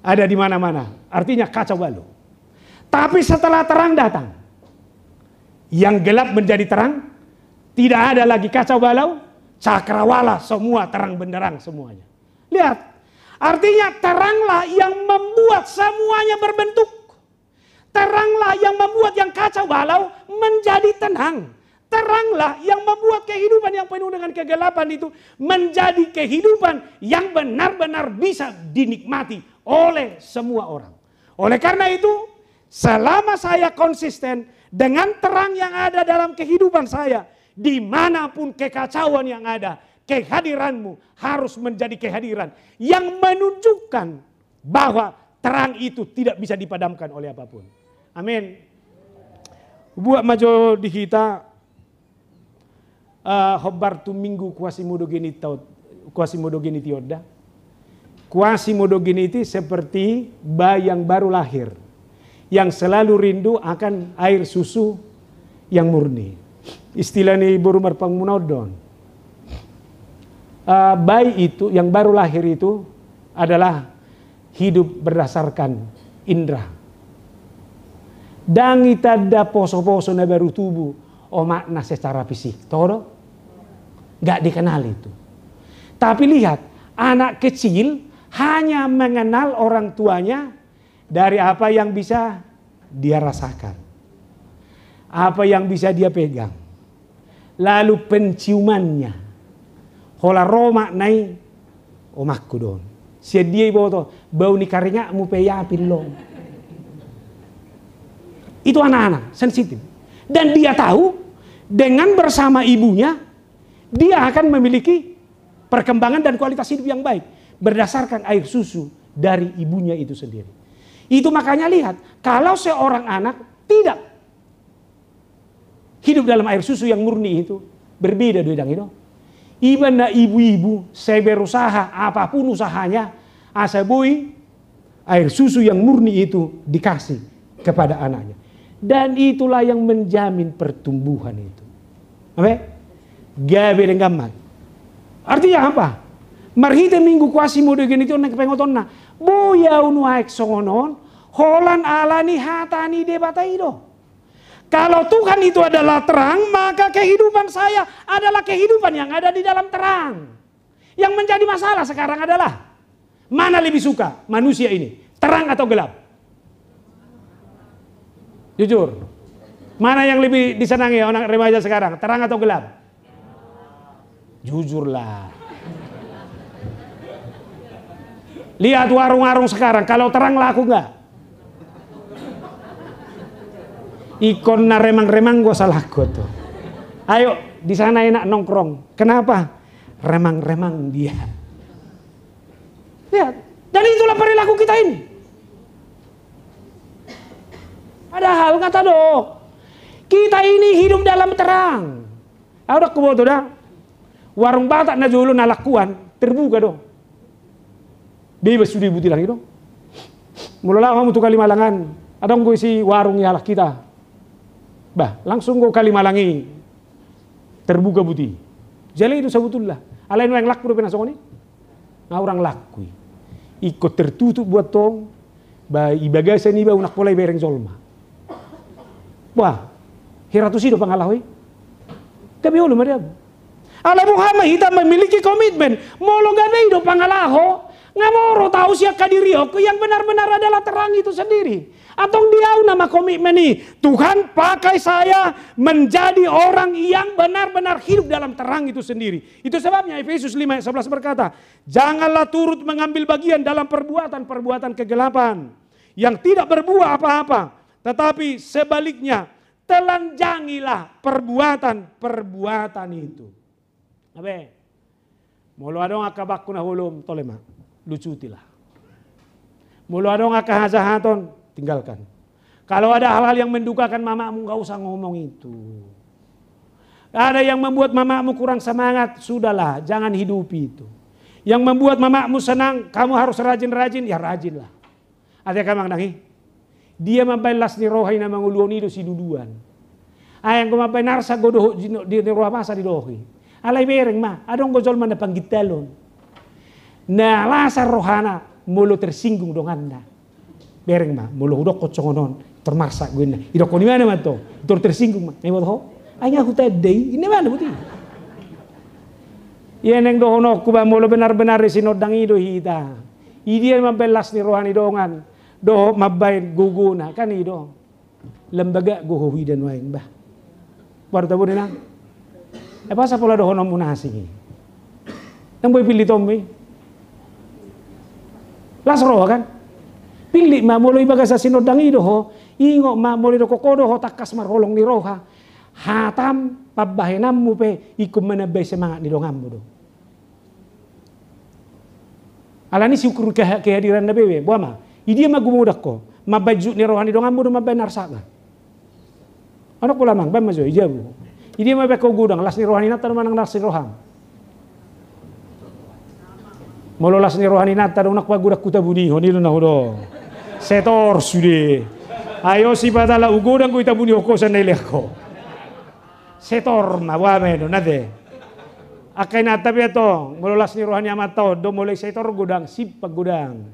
ada di mana-mana. Artinya kacau balau. Tapi setelah terang datang, yang gelap menjadi terang, tidak ada lagi kacau balau, cakrawala, semua terang benderang semuanya. Lihat, artinya teranglah yang membuat semuanya berbentuk. Teranglah yang membuat yang kacau balau menjadi tenang. Teranglah yang membuat kehidupan yang penuh dengan kegelapan itu menjadi kehidupan yang benar-benar bisa dinikmati oleh semua orang. Oleh karena itu, selama saya konsisten dengan terang yang ada dalam kehidupan saya, dimanapun kekacauan yang ada, kehadiranmu harus menjadi kehadiran yang menunjukkan bahwa terang itu tidak bisa dipadamkan oleh apapun. Amin. Buat majo di kita hobar tu minggu kuasi modogeni tioda. Kuasi modogeni itu seperti bayi yang baru lahir, yang selalu rindu akan air susu yang murni. Istilahnya ibu rumah pangmunodon. Bayi itu yang baru lahir itu adalah hidup berdasarkan indera. Dan kita ada poso-poso na baru tubuh, o makna secara fisik, todo gak dikenal itu. Tapi lihat, anak kecil hanya mengenal orang tuanya dari apa yang bisa dia rasakan, apa yang bisa dia pegang, lalu penciumannya. Hola Roma nai omakku don. Si dia boto bau ni karinya mu peyapin lo. Itu anak-anak sensitif. Dan dia tahu dengan bersama ibunya dia akan memiliki perkembangan dan kualitas hidup yang baik berdasarkan air susu dari ibunya itu sendiri. Itu makanya lihat, kalau seorang anak tidak hidup dalam air susu yang murni itu berbeda dengan itu. Iban na ibu-ibu saya berusaha apapun usahanya asabui air susu yang murni itu dikasih kepada anaknya. Dan itulah yang menjamin pertumbuhan itu. Apa? Gabe dan gamat. Artinya apa? Marhite minggu kuasi mode gini itu nak pengoton na. Boya unu aek songonon, holan alani hatani debatai do. Kalau Tuhan itu adalah terang, maka kehidupan saya adalah kehidupan yang ada di dalam terang. Yang menjadi masalah sekarang adalah mana lebih suka manusia ini, terang atau gelap? Jujur, mana yang lebih disenangi anak remaja sekarang, terang atau gelap? Jujurlah. Lihat warung-warung sekarang, kalau terang laku enggak? Ikon na remang-remang gue salah gue tuh. Ayo di sana enak nongkrong. Kenapa? Remang-remang dia. Lihat, dan itulah perilaku kita ini. Padahal kata dok, kita ini hidup dalam terang. Ada kuboto dah. Warung batak na julu nalakuan terbuka dong. Bebas sudah ibu tilang itu. Mulai kamu tuh Kalimalangan. Ada gue si warung yalah kita. Bah, langsung gue Kalimalangi terbuka buti. Jadi itu sebetulnya. Alain yang laku pernah songoni. Nah orang laku. Ikut tertutup buat tong. Bah ibagasan iba unak polai bereng zolma. Wah, hiratus itu pangalawi. Kami ulu meriam. Ala Muhammad kita memiliki komitmen. Molo gabe itu pangalaho. Ngamoro tahu siapa diri aku yang benar-benar adalah terang itu sendiri. Atau dia nama komitmen ini. Tuhan pakai saya menjadi orang yang benar-benar hidup dalam terang itu sendiri. Itu sebabnya Efesus 5:11 berkata, janganlah turut mengambil bagian dalam perbuatan-perbuatan kegelapan yang tidak berbuah apa-apa. Tetapi sebaliknya telanjangilah perbuatan-perbuatan itu. Abe, mulu adong akabakku na hulum tolema, lucutilah. Mulu adong akahazahaton, tinggalkan. Kalau ada hal-hal yang mendukakan mamamu, gak usah ngomong itu. Ada yang membuat mamamu kurang semangat, sudahlah, jangan hidupi itu. Yang membuat mamamu senang, kamu harus rajin-rajin, ya rajinlah. Ada kamang nangi. Dia membalas ni rohai na manguluan itu si duduan. Ayang kumapay narsa godo di ruang masa di dohi. Alay bereng ma, adong gojol mana panggitalon. Na lasar rohana mulu tersinggung dong anda. Bereng ma, mulu udok kocongonon termarsa gue na. Idok di mana man to? Tur tersinggung ma. Ngai ho? Ayang aku tadi, ini mana buti? Iya neng dohono kuba mulu benar-benar sinodang ido hita. Idian mampelas ni rohani dongan. Do mabain guguna kan ido. Lembaga guhuhi dan waing bah. Baru tahu ni nang. Apa sa pola dohono munasi. Nang boy pilih tommy. Las roh kan. Pilih ma mulu ibaga sa sinodang ido ho. Ingo ma mulu do kokodo ho takas marholong ni roha. Hatam pabahenam mo pe ikum manabay semangat ni dongam mo do. Alani si ukur kehadiran na bewe, buama. Idia magumudak ko, mabaju ni rohani dongam mo do mabay narsaka. Ano ko lamang, ba majo ijabu. Idia mabay ko gudang las ni rohani nata manang nas ni roham. Molo las ni rohani nata do nakwa gudak kuta buni honi do na hodo. Setor sude. Ayo si padala ugudang ko itabuni ko sa naileko. Setor mawame do nade. Akay na tapi ito, mululas ni rohani amato, do mulai setor gudang, sipag gudang.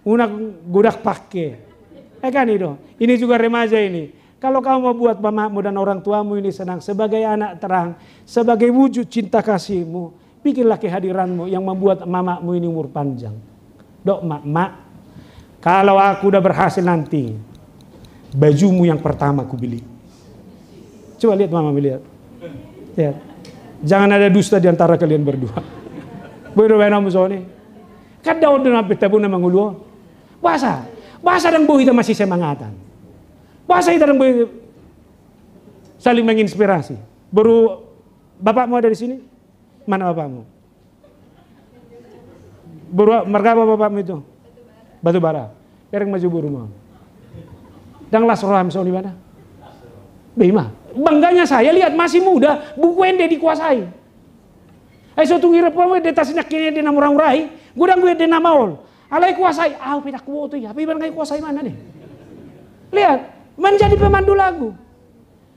Unak gudak pakai. Kan itu. Ini juga remaja ini. Kalau kamu mau buat mamamu dan orang tuamu ini senang sebagai anak terang, sebagai wujud cinta kasihmu, bikinlah kehadiranmu yang membuat mamamu ini umur panjang. Dok mak, kalau aku udah berhasil nanti, bajumu yang pertama aku beli. Coba lihat mama lihat. Lihat. Jangan ada dusta di antara kalian berdua. Bodo bena musone. Kada odon ape tabu na manguluo. Basa dan boh kita masih semangatan. Basa kita dan boh saling menginspirasi. Baru bapakmu ada di sini? Mana bapakmu? Baru marga bapakmu itu? Batu bara. Pereng maju buru mau. Dang las roham so di mana? Bima. Bangganya saya lihat masih muda, buku ende dikuasai. Suatu ngira po de tasnya kini de namurang urai, gudang gue de namaol. Alai kuasai, pedak kuoto ya, tapi barangkali kuasai mana nih? Lihat, menjadi pemandu lagu.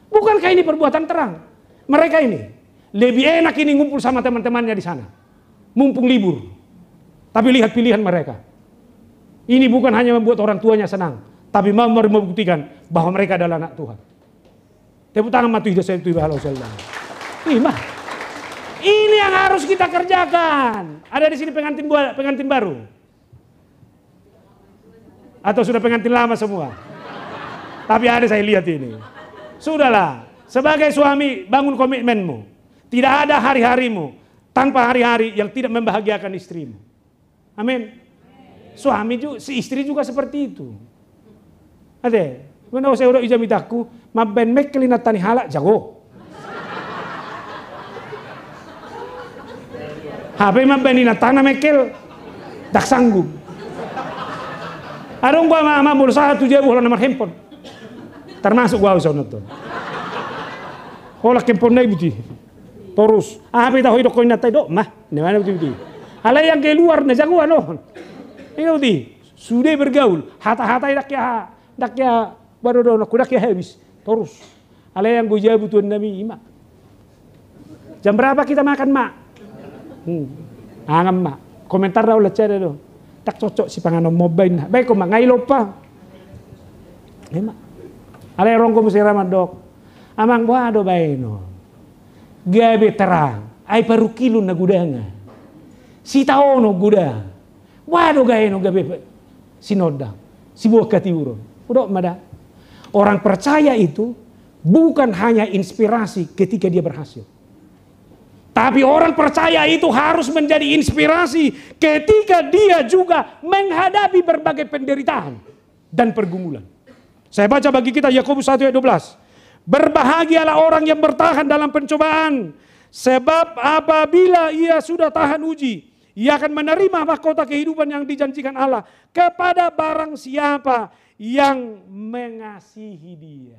Bukankah ini perbuatan terang? Mereka ini lebih enak ini ngumpul sama teman-temannya di sana. Mumpung libur. Tapi lihat pilihan mereka. Ini bukan hanya membuat orang tuanya senang, tapi mau membuktikan bahwa mereka adalah anak Tuhan. Tepuk tangan matu hidup saya itu halo selama. Ini yang harus kita kerjakan. Ada di sini pengantin baru? Atau sudah pengantin lama semua? Tapi ada saya lihat ini. Sudahlah, sebagai suami bangun komitmenmu. Tidak ada hari-harimu tanpa hari-hari yang tidak membahagiakan istrimu. Amin. Suami juga, si istri juga seperti itu. Ada. Mana saya udah ijamitaku, maben mek kelinatani halak jago. HP maben inatana mekel, dak sanggup. Adong gua mama berusaha 7 bulan nomor handphone. Termasuk gua usah nonton. Kolak handphone nai buti. Terus, HP tahu hidup kau inatai dok mah, di mana buti. Hal yang keluar na jago ano. Ini buti, sudah bergaul, hata-hata dak ya baru dong aku dak ya habis. Terus, hal yang gue jawab tuan Nabi Mak. Jam berapa kita makan mak? Angam mak. Komentar dah ulah cari do. Tak cocok si panganom mobile. Baik kok mak ngai lupa. Mak. Hal yang rongko mesti ramad dok. Amang buah do baino. Gabe terang. Ai paru kilo na gudanga. Si taono guda. Waduh gaeno gabe sinodang. Si buah katiuro. Udah mada. Orang percaya itu bukan hanya inspirasi ketika dia berhasil. Tapi orang percaya itu harus menjadi inspirasi ketika dia juga menghadapi berbagai penderitaan dan pergumulan. Saya baca bagi kita Yakobus 1 ayat 12. Berbahagialah orang yang bertahan dalam pencobaan. Sebab apabila ia sudah tahan uji, ia akan menerima mahkota kehidupan yang dijanjikan Allah kepada barang siapa yang mengasihi dia.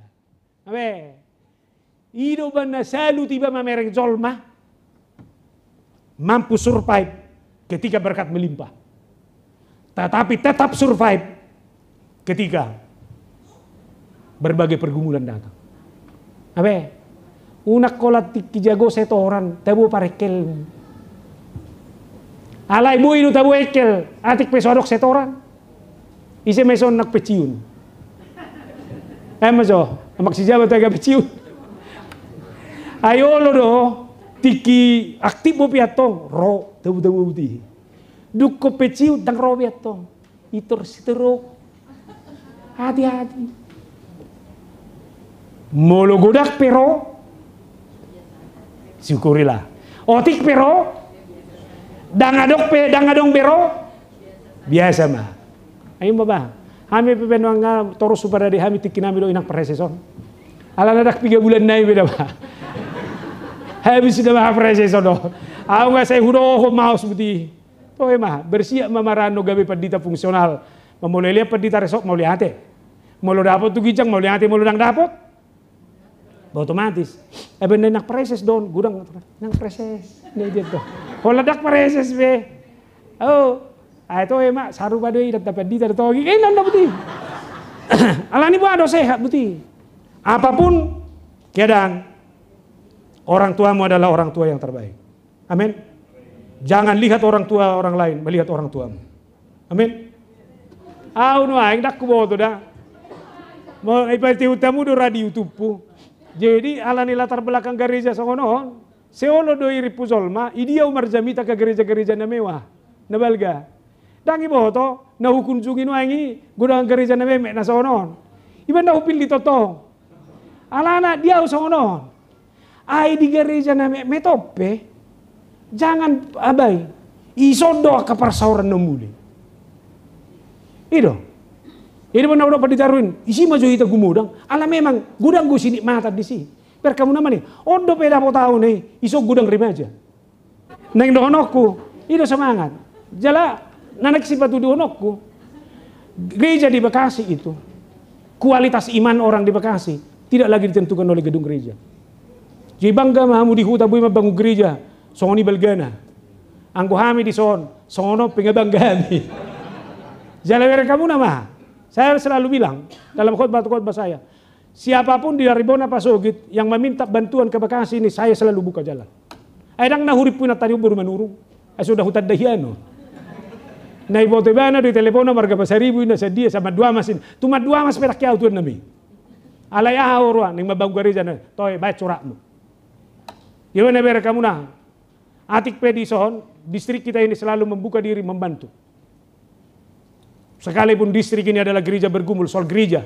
Amin. Hidupan selalu tiba mamereng jolma, mampu survive ketika berkat melimpah. Tetapi tetap survive ketika berbagai pergumulan datang. Abe, unak kolat kijago setoran, tabu parekel. Alay bu inu tabu ekel, atik pesodok setoran. Ise meson nak peciun. Maso, maksijabat taga peciun. Ayo lo do, tiki aktif mo piatong, ro, tabu buti. Duk ko peciun dang ro piatong, itor siterok. Hati-hati. Molo godak pero syukurilah. Otik pero dangadong pero biasa mah. Ayo baba. Kami pepenuang nga toros supaya di kami tikinami do inak preseson. Ala nadak 3 bulan na beda ba. Habis sudah mah preseson do. Aku nga saya hudo maus buti. To mah bersiap mamarano gabi padita fungsional. Mamulai lihat padita resok mau lihat. Mau dapat tu gijang mau lihat mau dang dapat. Otomatis. Bener nak preses don, gudang nang preses. Nih dia tuh. Kalau dak preses be. Oh, itu emak saru badai dapat di tertogi. Nanda buti. Alani bu ada sehat buti. Apapun keadaan, orang tuamu adalah orang tua yang terbaik. Amin. Jangan lihat orang tua orang lain, melihat orang tuamu. Amin. Nu aing dak kubo tu dah. Mau iparti utamu do radio YouTube. Jadi alani latar belakang gereja songonon, seolo doi ripuzolma, idia umar jamita ke gereja-gereja na mewah, na balga. Dangi boto, na hukunjungi no angi, gudang gereja na memek na songonon. Iba na hupil di totong. Alana dia songonon. Ai di gereja na metope, jangan abai, isodo ke persauran nomuli. Ido. Ini mana udah ditaruhin, isi maju kita gumudang, ala memang gudang gue sini mata di sini. Per kamu nama nih, ondo peda po tahu nih, iso gudang remaja. Neng dohonokku, itu semangat. Jala, nanak sifatu dohonokku. Gereja di Bekasi itu, kualitas iman orang di Bekasi tidak lagi ditentukan oleh gedung gereja. Jadi bangga mahamu di huta bui bangun gereja, songoni belgana. Angku hami di songono pengabangga hami. Jala kamu nama. Saya selalu bilang dalam khotbah saya, siapapun di Daribona Pasogit yang meminta bantuan ke Bekasi ini, saya selalu buka jalan. Aidang nahurip pun tadi baru menurung, sudah hutan dahiano. Na ibote bana di telepona marga pasaribu ina sedia sama 2 masin, cuma 2 mas perak kiau tuan nami. Alaya haurwa ning mabangu gereja na, toy bae curakmu. Gimana bere kamu nah? Atik pedison, distrik kita ini selalu membuka diri membantu. Sekalipun distrik ini adalah gereja bergumul soal gereja,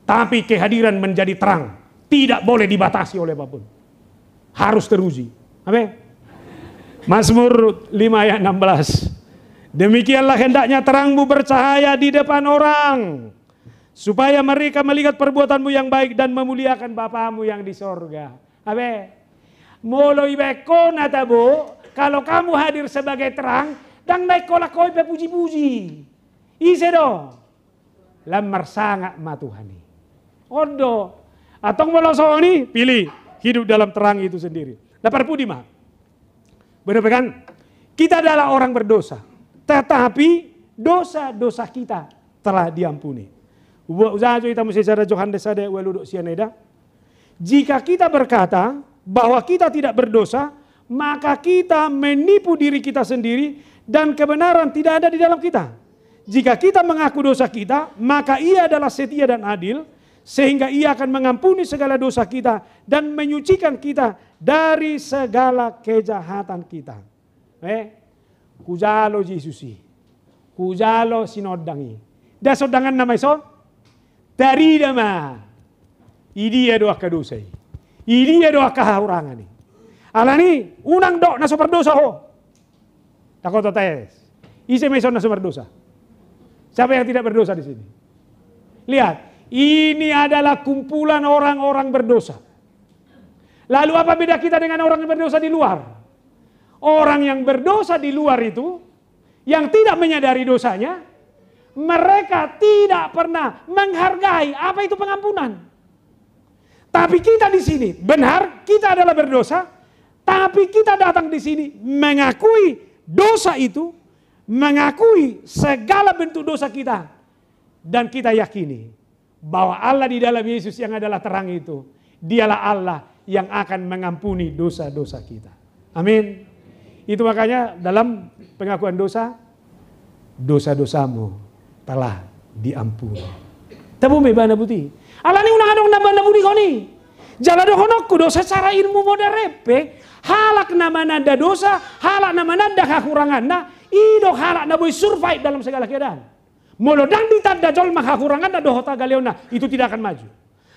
tapi kehadiran menjadi terang, tidak boleh dibatasi oleh apapun. Harus teruji. Amin. Mazmur 5 ayat 16. Demikianlah hendaknya terangmu bercahaya di depan orang, supaya mereka melihat perbuatanmu yang baik dan memuliakan Bapamu yang di sorga. Amin. Molo ibeko natabu, kalau kamu hadir sebagai terang, dan naik kolakoi puji-puji. Ise do, lamar sangat matuhani. Odo, atong melosoni, pilih hidup dalam terang itu sendiri. Dapat pudi mah. Benar kan? Kita adalah orang berdosa, tetapi dosa-dosa kita telah diampuni. Usaha kita mesti cara Johannes ada weluduk sianeda. Jika kita berkata bahwa kita tidak berdosa, maka kita menipu diri kita sendiri dan kebenaran tidak ada di dalam kita. Jika kita mengaku dosa kita, maka Ia adalah setia dan adil, sehingga Ia akan mengampuni segala dosa kita dan menyucikan kita dari segala kejahatan kita. Kujalo Yesusi, kujalo sinodangi. Da sodangan nama iso, dari dama. Idi ya doa kedosai, idi ya doa kahaurangan ni. Alani unang do na super dosa ho. Takut tes, isi meson na super dosa. Siapa yang tidak berdosa di sini? Lihat, ini adalah kumpulan orang-orang berdosa. Lalu apa beda kita dengan orang yang berdosa di luar? Orang yang berdosa di luar itu, yang tidak menyadari dosanya, mereka tidak pernah menghargai apa itu pengampunan. Tapi kita di sini, benar kita adalah berdosa, tapi kita datang di sini mengakui dosa itu, mengakui segala bentuk dosa kita, dan kita yakini bahwa Allah di dalam Yesus yang adalah terang itu, Dialah Allah yang akan mengampuni dosa-dosa kita. Amin. Itu makanya dalam pengakuan dosa, dosa-dosamu telah diampuni. Tabu me bana buti. Ala ni unang-unang na bana buti ko ni. Jala do honokku dosa secara ilmu moderepe. Halak nama nanda dosa, halak nama nanda kekurangan. Nah, ido halak na boy survive dalam segala keadaan. Molodang ditanda jol maka kekurangan na dohota galeona, itu tidak akan maju.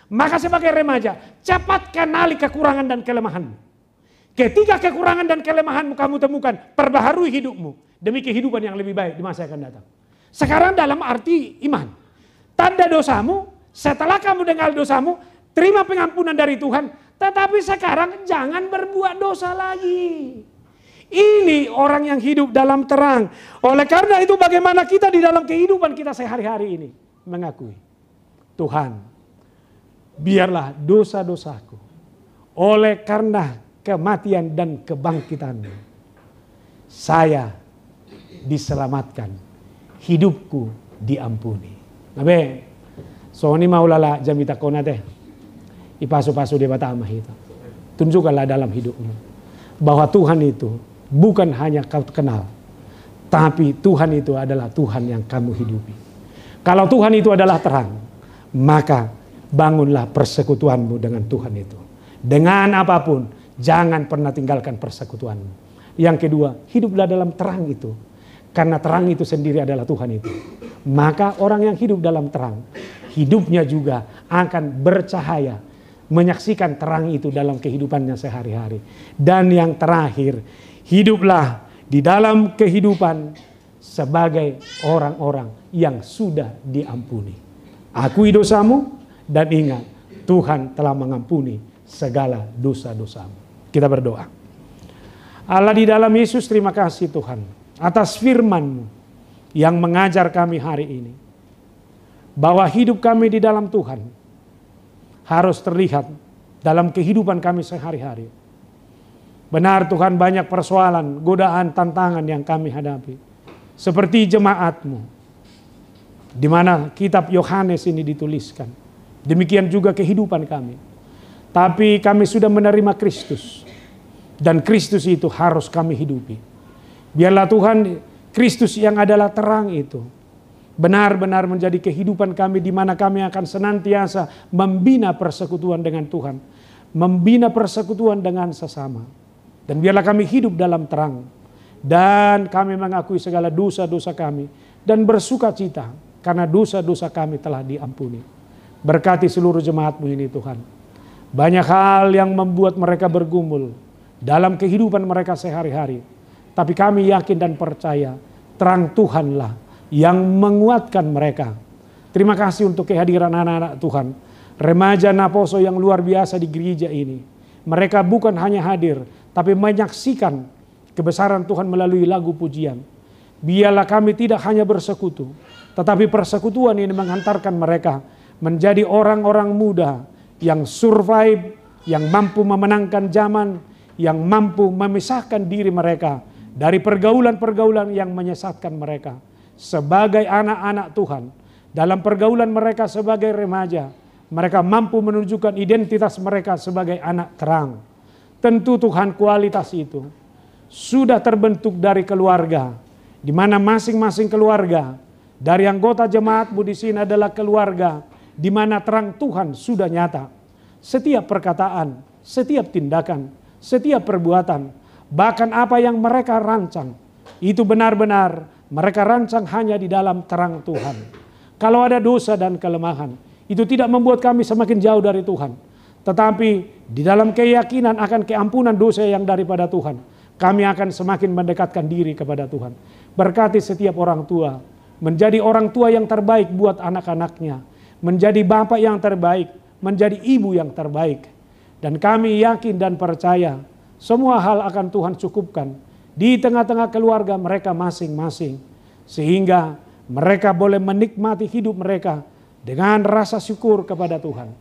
Maka sebagai remaja, cepat kenali kekurangan dan kelemahanmu. Ketika kekurangan dan kelemahanmu kamu temukan, perbaharui hidupmu demi kehidupan yang lebih baik di masa yang akan datang. Sekarang dalam arti iman. Tanda dosamu, setelah kamu dengar dosamu, terima pengampunan dari Tuhan. Tetapi sekarang jangan berbuat dosa lagi. Ini orang yang hidup dalam terang. Oleh karena itu bagaimana kita di dalam kehidupan kita sehari-hari ini mengakui, Tuhan, biarlah dosa-dosaku oleh karena kematian dan kebangkitan-Mu, saya diselamatkan, hidupku diampuni. Nabe, so ini maulala jamita kona teh, ipasu-pasu di batama itu. Tunjukkanlah dalam hidupmu bahwa Tuhan itu bukan hanya kau kenal, tapi Tuhan itu adalah Tuhan yang kamu hidupi. Kalau Tuhan itu adalah terang, maka bangunlah persekutuanmu dengan Tuhan itu. Dengan apapun, jangan pernah tinggalkan persekutuanmu. Yang kedua, hiduplah dalam terang itu. Karena terang itu sendiri adalah Tuhan itu. Maka orang yang hidup dalam terang, hidupnya juga akan bercahaya. Menyaksikan terang itu dalam kehidupannya sehari-hari. Dan yang terakhir, hiduplah di dalam kehidupan sebagai orang-orang yang sudah diampuni. Akui dosamu dan ingat, Tuhan telah mengampuni segala dosa-dosamu. Kita berdoa. Allah di dalam Yesus, terima kasih Tuhan atas firman-Mu yang mengajar kami hari ini. Bahwa hidup kami di dalam Tuhan harus terlihat dalam kehidupan kami sehari-hari. Benar Tuhan, banyak persoalan, godaan, tantangan yang kami hadapi. Seperti jemaat-Mu, di mana kitab Yohanes ini dituliskan. Demikian juga kehidupan kami. Tapi kami sudah menerima Kristus. Dan Kristus itu harus kami hidupi. Biarlah Tuhan, Kristus yang adalah terang itu benar-benar menjadi kehidupan kami, di mana kami akan senantiasa membina persekutuan dengan Tuhan. Membina persekutuan dengan sesama. Dan biarlah kami hidup dalam terang. Dan kami mengakui segala dosa-dosa kami. Dan bersuka cita karena dosa-dosa kami telah diampuni. Berkati seluruh jemaat-Mu ini Tuhan. Banyak hal yang membuat mereka bergumul dalam kehidupan mereka sehari-hari. Tapi kami yakin dan percaya terang Tuhanlah yang menguatkan mereka. Terima kasih untuk kehadiran anak-anak Tuhan. Remaja Naposo yang luar biasa di gereja ini. Mereka bukan hanya hadir, tapi menyaksikan kebesaran Tuhan melalui lagu pujian. Biarlah kami tidak hanya bersekutu, tetapi persekutuan ini menghantarkan mereka menjadi orang-orang muda yang survive, yang mampu memenangkan zaman, yang mampu memisahkan diri mereka dari pergaulan-pergaulan yang menyesatkan mereka. Sebagai anak-anak Tuhan, dalam pergaulan mereka sebagai remaja, mereka mampu menunjukkan identitas mereka sebagai anak terang. Tentu Tuhan, kualitas itu sudah terbentuk dari keluarga, di mana masing-masing keluarga dari anggota jemaat-Mu di sini adalah keluarga di mana terang Tuhan sudah nyata. Setiap perkataan, setiap tindakan, setiap perbuatan, bahkan apa yang mereka rancang, itu benar-benar mereka rancang hanya di dalam terang Tuhan. Kalau ada dosa dan kelemahan, itu tidak membuat kami semakin jauh dari Tuhan. Tetapi di dalam keyakinan akan keampunan dosa yang daripada Tuhan, kami akan semakin mendekatkan diri kepada Tuhan. Berkati setiap orang tua, menjadi orang tua yang terbaik buat anak-anaknya, menjadi bapak yang terbaik, menjadi ibu yang terbaik. Dan kami yakin dan percaya semua hal akan Tuhan cukupkan di tengah-tengah keluarga mereka masing-masing. Sehingga mereka boleh menikmati hidup mereka dengan rasa syukur kepada Tuhan.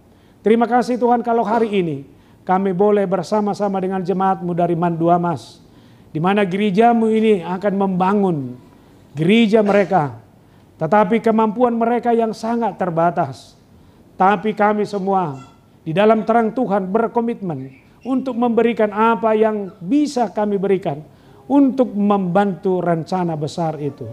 Terima kasih Tuhan kalau hari ini kami boleh bersama-sama dengan jemaat-Mu dari Manduamas. Di mana gereja-Mu ini akan membangun gereja mereka. Tetapi kemampuan mereka yang sangat terbatas. Tapi kami semua di dalam terang Tuhan berkomitmen untuk memberikan apa yang bisa kami berikan untuk membantu rencana besar itu.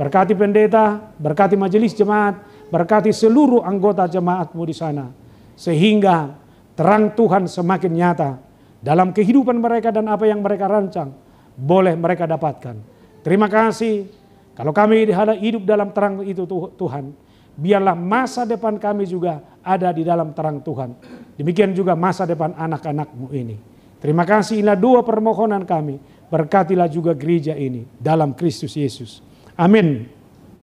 Berkati pendeta, berkati majelis jemaat, berkati seluruh anggota jemaatmu di sana. Sehingga terang Tuhan semakin nyata dalam kehidupan mereka dan apa yang mereka rancang boleh mereka dapatkan. Terima kasih. Kalau kami hidup dalam terang itu Tuhan, biarlah masa depan kami juga ada di dalam terang Tuhan. Demikian juga masa depan anak-anak-Mu ini. Terima kasih, inilah dua permohonan kami. Berkatilah juga gereja ini dalam Kristus Yesus. Amin.